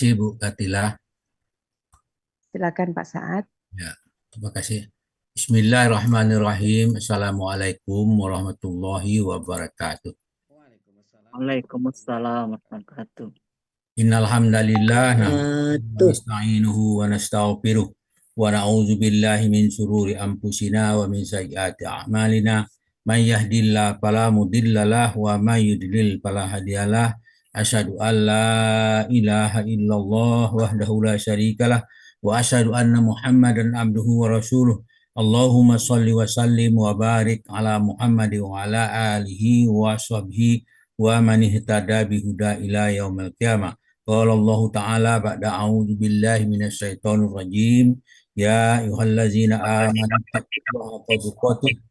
Bu Katilah. Silakan Pak Saad. Ya, terima kasih. Bismillahirrahmanirrahim. Assalamualaikum warahmatullahi wabarakatuh. Waalaikumsalam warahmatullahi wabarakatuh. Innal hamdalillah nahmaduhu wa Tuh. nasta'inuhu wa nastaghfiruh wa na'udzu billahi min syururi anfusina wa min sayyiati a'malina. May yahdihillahu fala mudhillalah wa may yudlil fala hadiyalah. Asyhadu an la ilaha illallah wahdahu la syarikalah wa asyhadu anna Muhammadan abduhu wa rasuluh. Allahumma shalli wa sallim wa barik ala Muhammad wa ala alihi wa sahbihi wa man ihtada bihuda ila yaumil qiyamah. Qala Allah Ta'ala ba'da a'udzu billahi minasyaitonir rajim. Ya ayyuhallazina amanu taqullaha haqqa tuqatih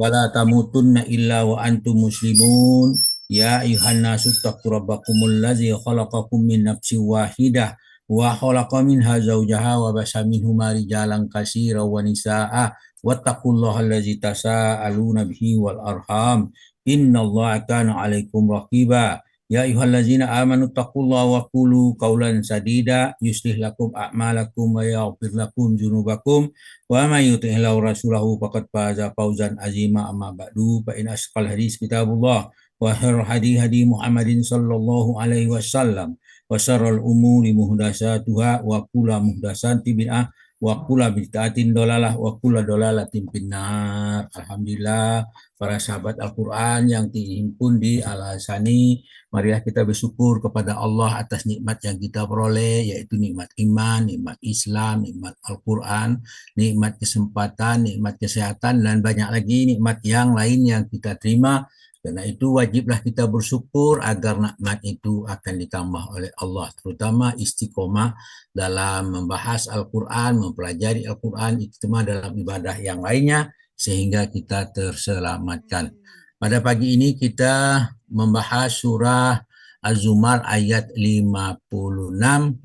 wa la tamutunna illa wa antum muslimun. Ya ayyuhan nasu taqu rabbakumul ladzi khalaqakum min nafsin wahidah wa khalaqa minha zawjaha wa basa minhuma rijalan katsiran wa nisaa'a wattaqullaha allazi tasaaluna bihi wal arham. Innallaha kana 'alaikum raqiba. Ya ayyuhallazina amanu taqullaha wa qulu qawlan sadida yuslih lakum a'malakum wa yaghfir lakum dzunubakum wa may yuti'illahu rasulahu faqad faza fawzan azima amma ba'du fa in asqal hadis kitabullah wa khairul hadi hadi Muhammadin sallallahu alaihi wasallam wa syarrul umuri muhdatsatuha wa kullu muhdatsatin bid'ah wa kullu bid'atin dolalah wa kullu dolalatin finnar. Alhamdulillah para sahabat Al-Quran yang dihimpun di Al-Hasani, marilah kita bersyukur kepada Allah atas nikmat yang kita peroleh, yaitu nikmat iman, nikmat Islam, nikmat Al-Quran, nikmat kesempatan, nikmat kesehatan, dan banyak lagi nikmat yang lain yang kita terima. Karena itu wajiblah kita bersyukur agar nikmat itu akan ditambah oleh Allah, terutama istiqomah dalam membahas Al-Quran, mempelajari Al-Quran, istiqomah dalam ibadah yang lainnya, sehingga kita terselamatkan. Pada pagi ini kita membahas surah Az-Zumar ayat 56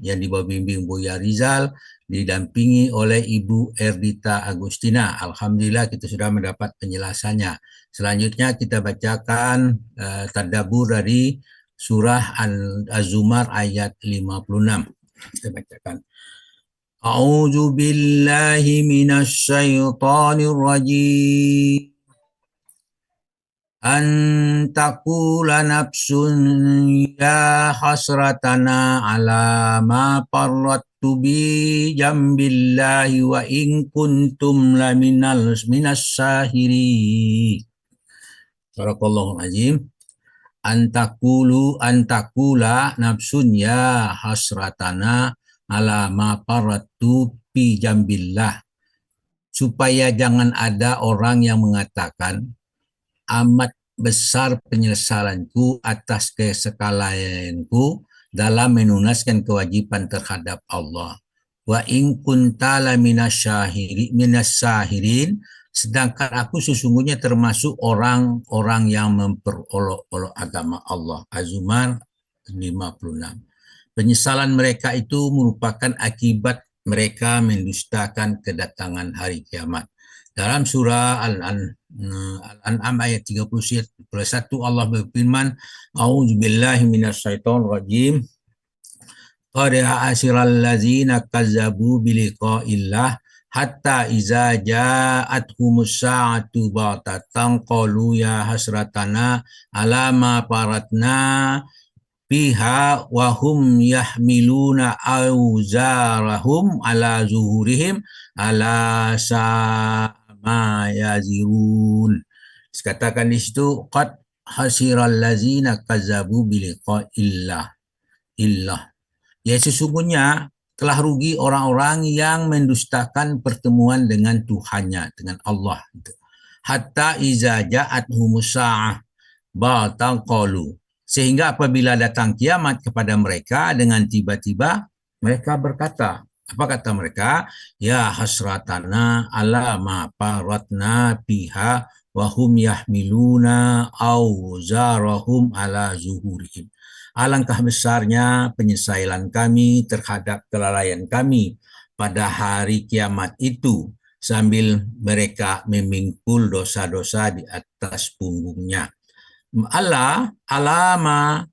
yang dibawa bimbing Buya Rizal, didampingi oleh Ibu Erdita Agustina. Alhamdulillah kita sudah mendapat penjelasannya. Selanjutnya kita bacakan tadabbur dari surah Az-Zumar ayat 56. Kita bacakan. A'udzu billahi minasy syaithanir rajim. An taqula nafsun ya hasratana ala ma farrattu bi jambillahi wa in kuntum minas sahiri. Barakallahu azim. Antakula nafsun ya hasratana ala ma farrattu bi jambillah. Supaya jangan ada orang yang mengatakan amat besar penyesalanku atas kesekalayanku dalam menunaikan kewajiban terhadap Allah. Wa in kunta minas sahirin, sedangkan aku sesungguhnya termasuk orang-orang yang memperolok-olok agama Allah. Az-Zumar 56. Penyesalan mereka itu merupakan akibat mereka mendustakan kedatangan hari kiamat. Dalam surah Al-An'am ayat 31 Allah berfirman, A'udzubillahi minasyaitonir rajim. Qad hasiral ladzina kazzabu biliqa'illah hatta iza ja'athumus sa'atu batatan qalu ya hasratana ala ma faratna fiha wa hum yahmiluna auzarahum ala zuhurihim ala sama yazirun. Dikatakan di situ qad hasiral ladzina kazzabu biliqa'illah illah. Ya sesungguhnya telah rugi orang-orang yang mendustakan pertemuan dengan Tuhannya, dengan Allah. Hatta iza ja'athumus sa'ah batal qalu. Sehingga apabila datang kiamat kepada mereka dengan tiba-tiba, mereka berkata, apa kata mereka? Ya hasratana ala ma faratna biha wa hum yahmiluna auzarahum ala zuhurihim. Alangkah besarnya penyesalan kami terhadap kelalaian kami pada hari kiamat itu, sambil mereka memikul dosa-dosa di atas punggungnya.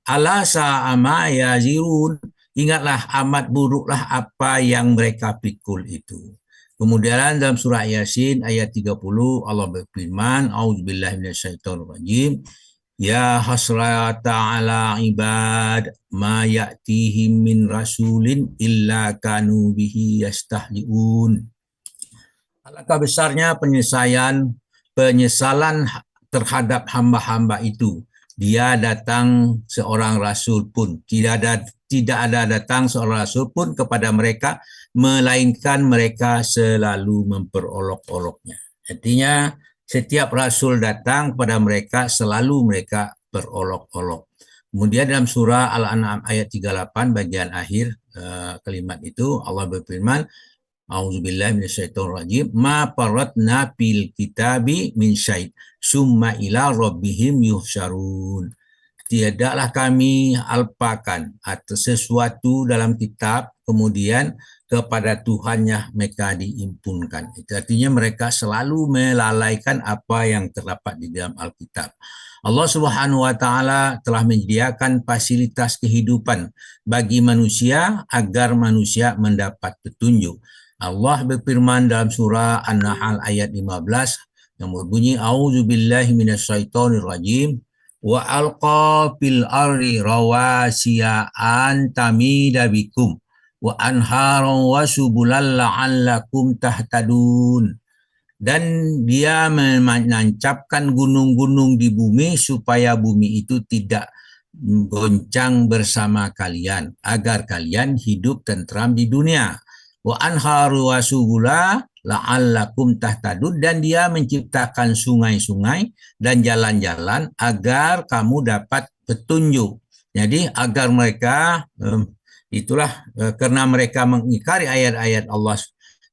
Alasa ama yazirun, ingatlah amat buruklah apa yang mereka pikul itu. Kemudian dalam surah Yasin ayat 30 Allah berfirman, A'udzubillahi minasyaitonirrajim. Ya hasrata ala ibad ma ya'tihim min rasulin illa kanu bihi yastahzi'un. Alangkah besarnya penyesalan terhadap hamba-hamba itu. Dia datang seorang rasul pun, tidak ada datang seorang rasul pun kepada mereka, melainkan mereka selalu memperolok-oloknya. Artinya setiap rasul datang kepada mereka, selalu mereka berolok-olok. Kemudian dalam surah Al-An'am ayat 38 bagian akhir kalimat itu Allah berfirman, A'udzubillahi minasyaitonirrajim. Ma faratna fil kitabi min syai' summa ila rabbihim yuhsyarun. Tidaklah kami alpakan atau sesuatu dalam kitab kemudian kepada Tuhannya mereka diimpunkan. Itu artinya mereka selalu melalaikan apa yang terdapat di dalam Alkitab. Allah Subhanahu wa taala telah menyediakan fasilitas kehidupan bagi manusia agar manusia mendapat petunjuk. Allah berfirman dalam surah An-Nahl ayat 15 yang berbunyi A'udzubillahi minasyaitonirrajim wa alqa fil ardi rawasiya an tamida bikum wa anharan wa subulan la'allakum tahtadun. Dan dia menancapkan gunung-gunung di bumi supaya bumi itu tidak goncang bersama kalian agar kalian hidup tentram di dunia. Wa anharu wa subula la'allakum tahtadun, dan dia menciptakan sungai-sungai dan jalan-jalan agar kamu dapat petunjuk. Jadi agar mereka karena mereka mengingkari ayat-ayat Allah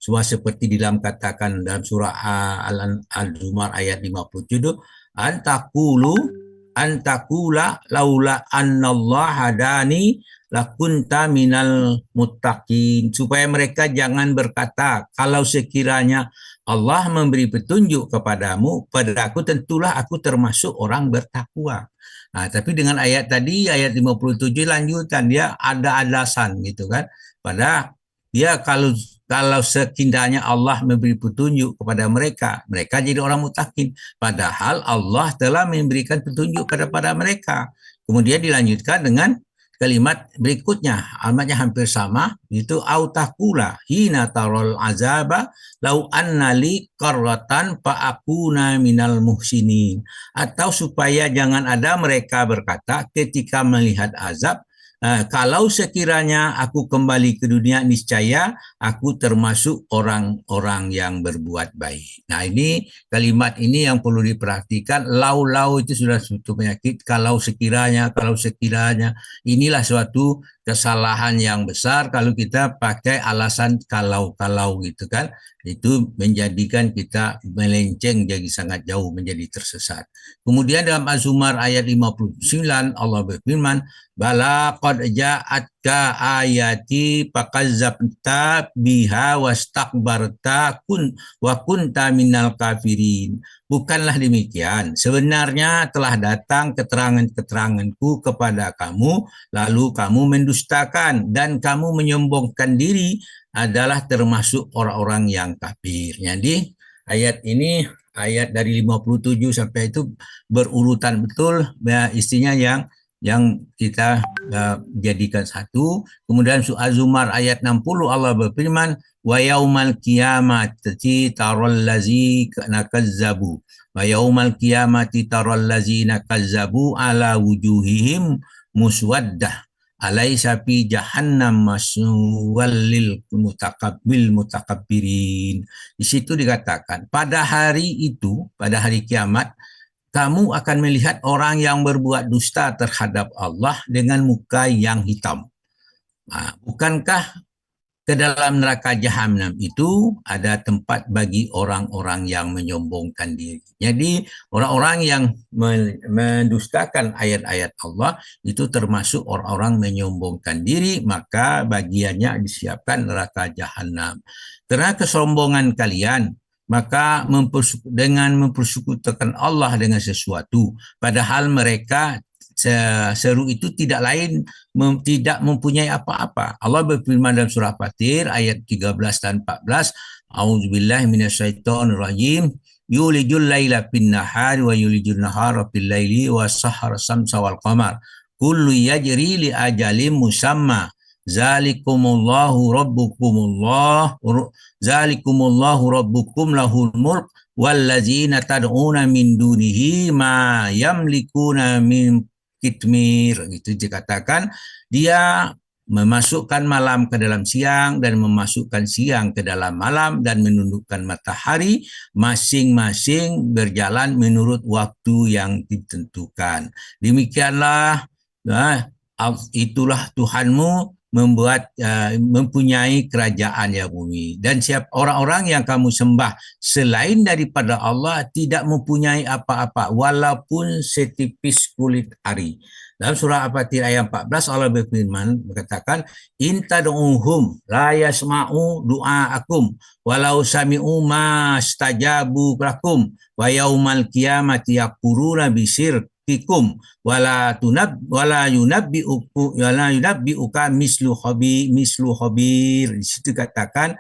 semua seperti di dalam katakan dalam surah Al-Zumar ayat 57, antakula laula annallah hadani lakunta minal muttaqin, supaya mereka jangan berkata kalau sekiranya Allah memberi petunjuk kepadamu, pada aku tentulah aku termasuk orang bertakwa. Nah, tapi dengan ayat tadi ayat 57 lanjutan dia ada alasan gitu kan. Pada dia kalau sekiranya Allah memberi petunjuk kepada mereka, mereka jadi orang muttaqin. Padahal Allah telah memberikan petunjuk kepada mereka. Kemudian dilanjutkan dengan kalimat berikutnya, alamatnya hampir sama, itu autakula hina tarol azaba lau annali qarratan fa'akuna minal muhsinin, atau supaya jangan ada mereka berkata ketika melihat azab, kalau sekiranya aku kembali ke dunia, niscaya aku termasuk orang-orang yang berbuat baik. Nah, ini kalimat ini yang perlu diperhatikan. Lau-lau itu sudah suatu penyakit. Kalau sekiranya, inilah suatu kesalahan yang besar kalau kita pakai alasan kalau gitu kan. Itu menjadikan kita melenceng jadi sangat jauh, menjadi tersesat. Kemudian dalam Az-Zumar ayat 59 Allah berfirman, bala qad ja'atka ayati fakazzabta biha wastakbarta wa kunta minal kafirin. Bukanlah demikian, sebenarnya telah datang keterangan-keteranganku kepada kamu, lalu kamu mendustakan dan kamu menyombongkan diri, adalah termasuk orang-orang yang kafir. Jadi ayat ini, ayat dari 57 sampai itu berurutan betul, istinya yang kita jadikan satu. Kemudian surah Az-Zumar ayat 60 Allah berfirman, wa yaumal qiyamati taral ladzina kazzabu wa yaumal qiyamati taral ladzina kazzabu ala wujuhihim muswaddah alaisa fi jahannam maswal lil mutakabbirin. Di situ dikatakan pada hari itu, pada hari kiamat, kamu akan melihat orang yang berbuat dusta terhadap Allah dengan muka yang hitam. Nah, bukankah ke dalam neraka jahanam itu ada tempat bagi orang-orang yang menyombongkan diri. Jadi orang-orang yang mendustakan ayat-ayat Allah itu termasuk orang-orang menyombongkan diri, maka bagiannya disiapkan neraka jahanam. Karena kesombongan kalian, maka dengan mempersekutukan Allah dengan sesuatu, padahal mereka seru itu tidak lain tidak mempunyai apa-apa. Allah berfirman dalam surah Fatir ayat 13 dan 14, A'udzubillahi minasyaitonirrajim. Yulijul laila fin nahari wa yulijul nahara fil laili wa sahara samsa wal qamar. Kullu yajri li ajalin musamma. Zalikumullahu rabbukumullah zalikumullahu rabbukum lahul mulk wallazina tad'una min dunihi ma yamlikuna min kitmir. Itu dikatakan dia memasukkan malam ke dalam siang dan memasukkan siang ke dalam malam dan menundukkan matahari, masing-masing berjalan menurut waktu yang ditentukan. Demikianlah, itulah Tuhanmu mempunyai kerajaan ya bumi, dan siap orang-orang yang kamu sembah selain daripada Allah tidak mempunyai apa-apa walaupun setipis kulit ari. Dalam surah Al-Fatir ayat 14 Allah berfirman berkatakan, in tad'uhum la yasma'u du'aakum walau sami'u ma stajabu lakum wa yaumal qiyamati yakfuruna bisyirkikum wala yunabbi'uka mislu khabir. Di situ katakan,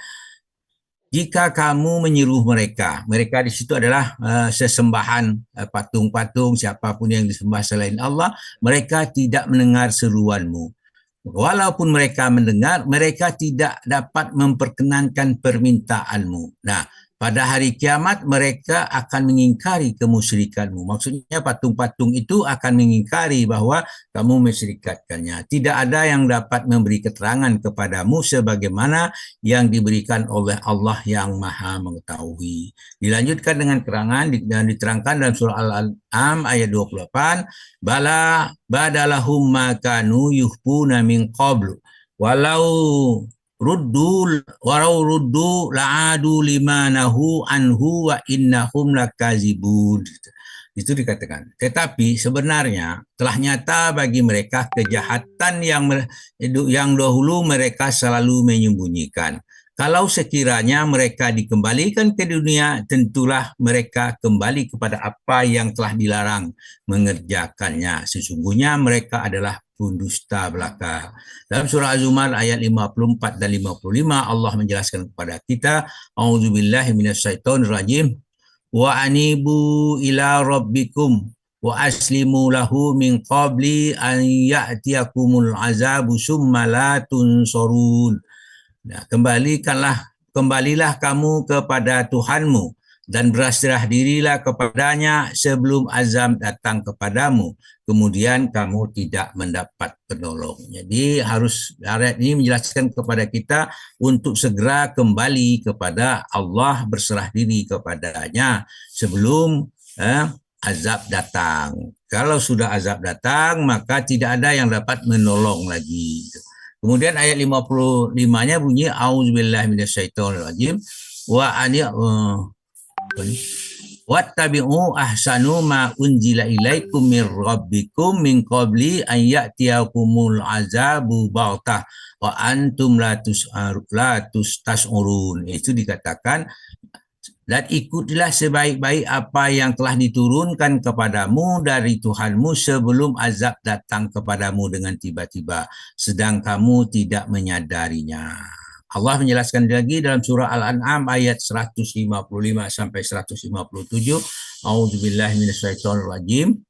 jika kamu menyuruh mereka di situ adalah sesembahan patung-patung, siapapun yang disembah selain Allah, mereka tidak mendengar seruanmu. Walaupun mereka mendengar, mereka tidak dapat memperkenankan permintaanmu. Nah, pada hari kiamat mereka akan mengingkari kemusyrikanmu. Maksudnya patung-patung itu akan mengingkari bahwa kamu mensyirikatkannya. Tidak ada yang dapat memberi keterangan kepadamu sebagaimana yang diberikan oleh Allah yang Maha Mengetahui. Dilanjutkan dengan keterangan dan diterangkan dalam surah Al-An'am ayat 28, bala badalahum ma kanu yuhbuna min qablu walau ruddu la'adu limanahu anhu wa innahum lakazibun. Itu dikatakan. Tetapi sebenarnya telah nyata bagi mereka kejahatan yang dahulu mereka selalu menyembunyikan. Kalau sekiranya mereka dikembalikan ke dunia, tentulah mereka kembali kepada apa yang telah dilarang mengerjakannya. Sesungguhnya mereka adalah pendusta belaka. Dalam surah Az-Zumar ayat 54 dan 55 Allah menjelaskan kepada kita, A'udzubillahi minasyaitonirrajim, wa anibu ila rabbikum wa aslimu lahu min qabli an ya'tiyakumul azabu summa la tunsurun. Nah, kembalilah kamu kepada Tuhanmu dan berserah dirilah kepadanya sebelum azab datang kepadamu, kemudian kamu tidak mendapat penolong. Jadi ayat ini menjelaskan kepada kita untuk segera kembali kepada Allah, berserah diri kepadanya sebelum azab datang. Kalau sudah azab datang, maka tidak ada yang dapat menolong lagi. Kemudian ayat 55-nya bunyi, A'udzubillahi minasyaitonirrajim wattabi'u ahsanu ma unzila ilaikum mir rabbikum min qabli an ya'tiyakumul azabu baghtah wa antum la tash'urun. Itu dikatakan, dan ikutilah sebaik-baik apa yang telah diturunkan kepadamu dari Tuhanmu sebelum azab datang kepadamu dengan tiba-tiba, sedang kamu tidak menyadarinya. Allah menjelaskan lagi dalam surah Al-An'am ayat 155 sampai 157. A'udzubillahi minasyaitonirrajim.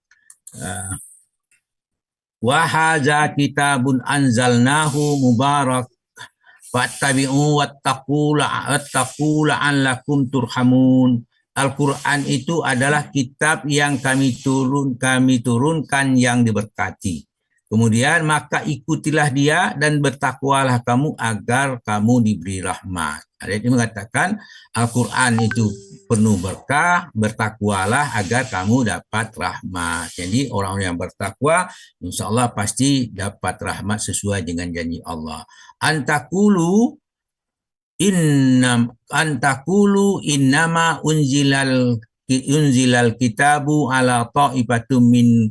Wa hadza kitabun anzalnahu mubarak fattabi'u wattaqu la'allakum turhamun. Al-Quran itu adalah kitab yang kami turunkan yang diberkati. Kemudian maka ikutilah dia dan bertakwalah kamu agar kamu diberi rahmat. Ayat ini mengatakan Al-Quran itu penuh berkah, bertakwalah agar kamu dapat rahmat. Jadi orang yang bertakwa insya Allah pasti dapat rahmat sesuai dengan janji Allah. Antakulu innama unzilal kitabu ala ta'ibatum min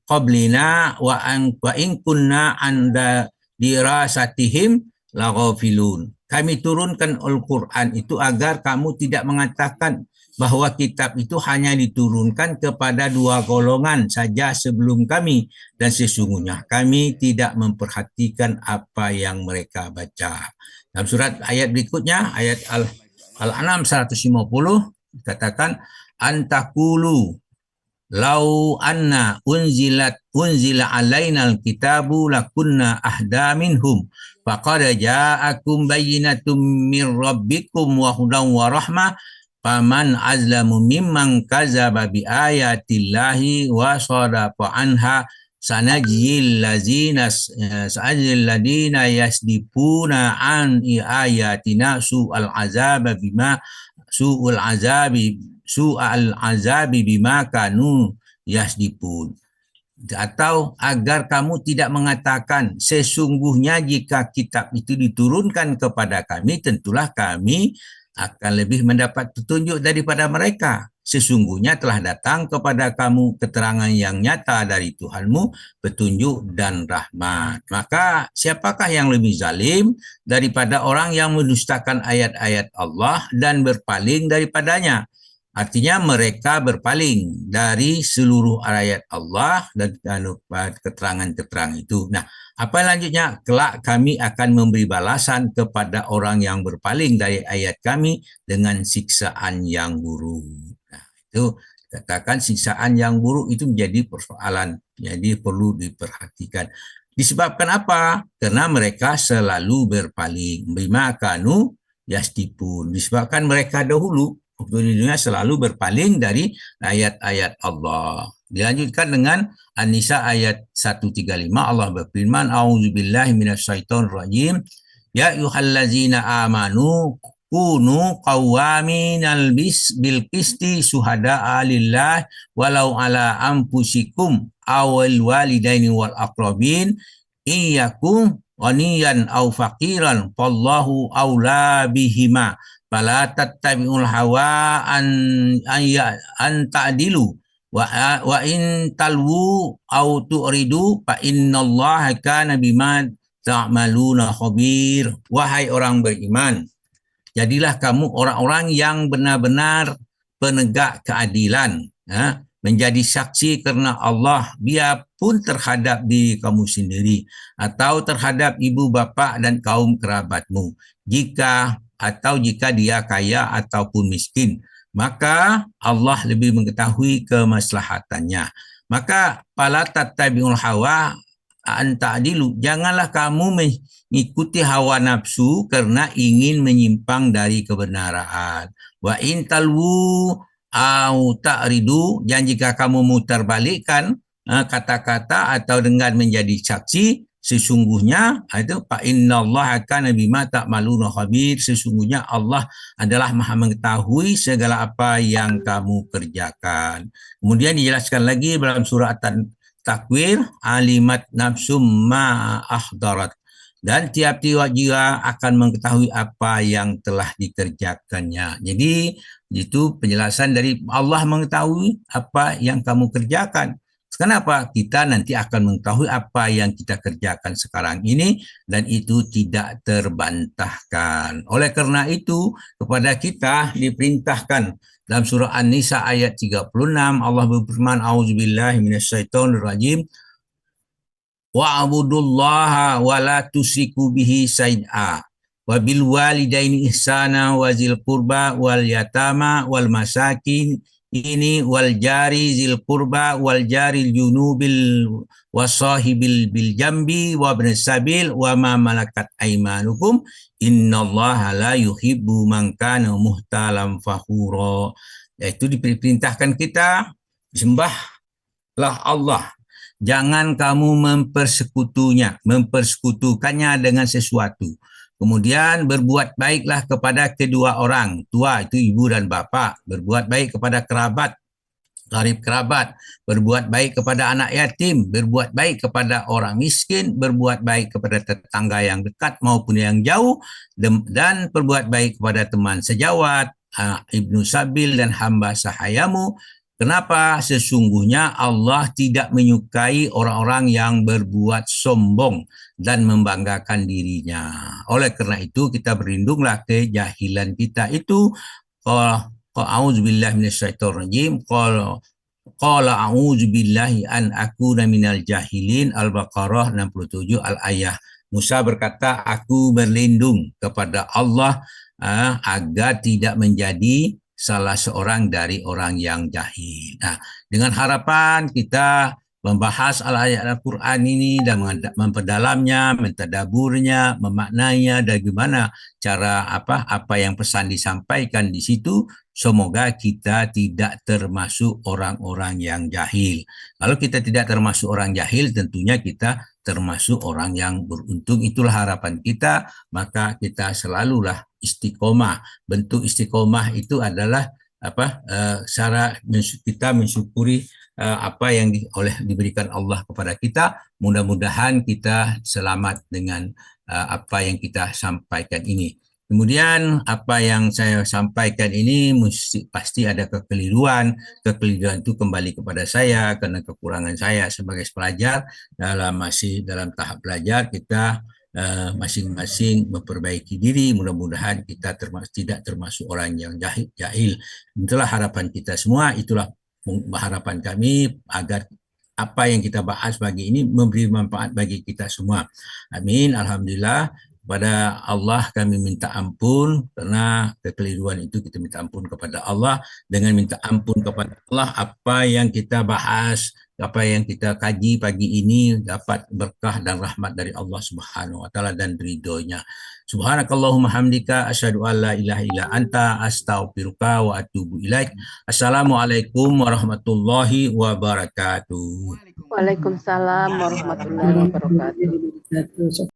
qablina wa in kunna anda dirasatihim laghafilun. Kami turunkan Al-Quran itu agar kamu tidak mengatakan bahwa kitab itu hanya diturunkan kepada dua golongan saja sebelum kami, dan sesungguhnya kami tidak memperhatikan apa yang mereka baca. Dalam surat ayat berikutnya, ayat Al-An'am 150, katakan antakulu lau anna unzila alainal kitabu lakunna ahda minhum faqad ja'akum bayyinatum min rabbikum wa hudan wa rahmah faman azlamu mimman kadzaba bi ayatillahi wa sadaqa anha sanajil ladina yasdifuna an ayatina su'al azabi bima kanu yasdifun. Atau agar kamu tidak mengatakan sesungguhnya jika kitab itu diturunkan kepada kami, tentulah kami akan lebih mendapat petunjuk daripada mereka. Sesungguhnya telah datang kepada kamu keterangan yang nyata dari Tuhanmu, petunjuk dan rahmat. Maka siapakah yang lebih zalim daripada orang yang mendustakan ayat-ayat Allah dan berpaling daripadanya? Artinya mereka berpaling dari seluruh ayat Allah dan keterangan-keterangan itu. Nah, apa selanjutnya? Kelak kami akan memberi balasan kepada orang yang berpaling dari ayat kami dengan siksaan yang buruk. Nah, itu katakan siksaan yang buruk itu menjadi persoalan. Jadi perlu diperhatikan. Disebabkan apa? Karena mereka selalu berpaling. Bima kanu yasdifun. Disebabkan mereka dahulu waktu di dunia selalu berpaling dari ayat-ayat Allah. Dilanjutkan dengan An-Nisa ayat 135, Allah berfirman, A'udzubillahi minasyaitonirrajim. Ya ayyuhallazina amanu kunu qawwaminal bil qisti syuhada'a lillah walau ala anfusikum awal walidaini wal aqrabin iyyakum ghaniyan aw faqiran fallahu aula bihima fala tattabi'ul hawa an ta'dilu wa in talwu aw tu'ridu fa innallaha kana bima ta'maluna khabir. Wahai orang beriman, jadilah kamu orang-orang yang benar-benar penegak keadilan, menjadi saksi karena Allah, biarpun terhadap diri kamu sendiri atau terhadap ibu bapa dan kaum kerabatmu. Jika dia kaya ataupun miskin, maka Allah lebih mengetahui kemaslahatannya. Maka fala tattabi'ul hawa an ta'dilu, janganlah kamu mengikuti hawa nafsu karena ingin menyimpang dari kebenaran. Wa in talwu au ta'ridu, dan jika kamu mutarbalikkan kata-kata atau dengan menjadi saksi, sesungguhnya itu fa innallaha kana bima ta'maluna khabir, sesungguhnya Allah adalah Maha mengetahui segala apa yang kamu kerjakan. Kemudian dijelaskan lagi dalam surah Takwir, alimat nafsum ma ahdarat, dan tiap-tiap jiwa akan mengetahui apa yang telah dikerjakannya. Jadi itu penjelasan dari Allah mengetahui apa yang kamu kerjakan. Kenapa? Kita nanti akan mengetahui apa yang kita kerjakan sekarang ini dan itu tidak terbantahkan. Oleh karena itu, kepada kita diperintahkan dalam surah An-Nisa ayat 36, Allah berfirman, A'udzubillahi minasyaitonirrajim, wa'budullaha wa la tusyriku bihi syai'a wa bil walidaini ihsana wa zil qurba wal yatama wal masakin ini wal jari zil qurba wal jari junubil wasahibil bil jambi wa ibn sabil wa ma malakat aymanukum innallaha la yuhibbu man kana muhtalam fakhura. Yaitu diperintahkan kita sembahlah Allah, jangan kamu mempersekutukannya dengan sesuatu. Kemudian berbuat baiklah kepada kedua orang tua, itu ibu dan bapa. Berbuat baik kepada kerabat, karib kerabat. Berbuat baik kepada anak yatim. Berbuat baik kepada orang miskin. Berbuat baik kepada tetangga yang dekat maupun yang jauh. Dan berbuat baik kepada teman sejawat, ibnu sabil dan hamba sahayamu. Kenapa? Sesungguhnya Allah tidak menyukai orang-orang yang berbuat sombong dan membanggakan dirinya. Oleh karena itu kita berlindunglah kejahilan kita itu a'udzubillahi minasyaitonir rajim. Qala a'udzubillahi an akuna minal jahilin. Al-Baqarah 67 al-ayah. Musa berkata, aku berlindung kepada Allah agar tidak menjadi salah seorang dari orang yang jahil. Nah, dengan harapan kita membahas ayat Al-Quran ini dan memperdalamnya, mentadaburnya, memaknainya, dan gimana cara apa yang pesan disampaikan di situ. Semoga kita tidak termasuk orang-orang yang jahil. Kalau kita tidak termasuk orang jahil, tentunya kita termasuk orang yang beruntung. Itulah harapan kita, maka kita selalulah istiqomah. Bentuk istiqomah itu adalah cara kita mensyukuri apa yang diberikan Allah kepada kita. Mudah-mudahan kita selamat dengan apa yang kita sampaikan ini. Kemudian apa yang saya sampaikan ini pasti ada kekeliruan. Kekeliruan itu kembali kepada saya karena kekurangan saya sebagai pelajar masih dalam tahap belajar. Kita masing-masing memperbaiki diri. Mudah-mudahan kita tidak termasuk orang yang jahil. Itulah harapan kita semua. Itulah harapan kami agar apa yang kita bahas pagi ini memberi manfaat bagi kita semua. Amin. Alhamdulillah. Kepada Allah kami minta ampun karena kekeliruan itu kita minta ampun kepada Allah. Dengan minta ampun kepada Allah, apa yang kita bahas, apa yang kita kaji pagi ini dapat berkah dan rahmat dari Allah Subhanahu wa taala dan ridhonya. Subhanakallahumma hamdika asyhadu an la ilaha illa anta astaghfiruka wa atubu ilaik. Assalamualaikum warahmatullahi wabarakatuh. Waalaikumsalam warahmatullahi wabarakatuh.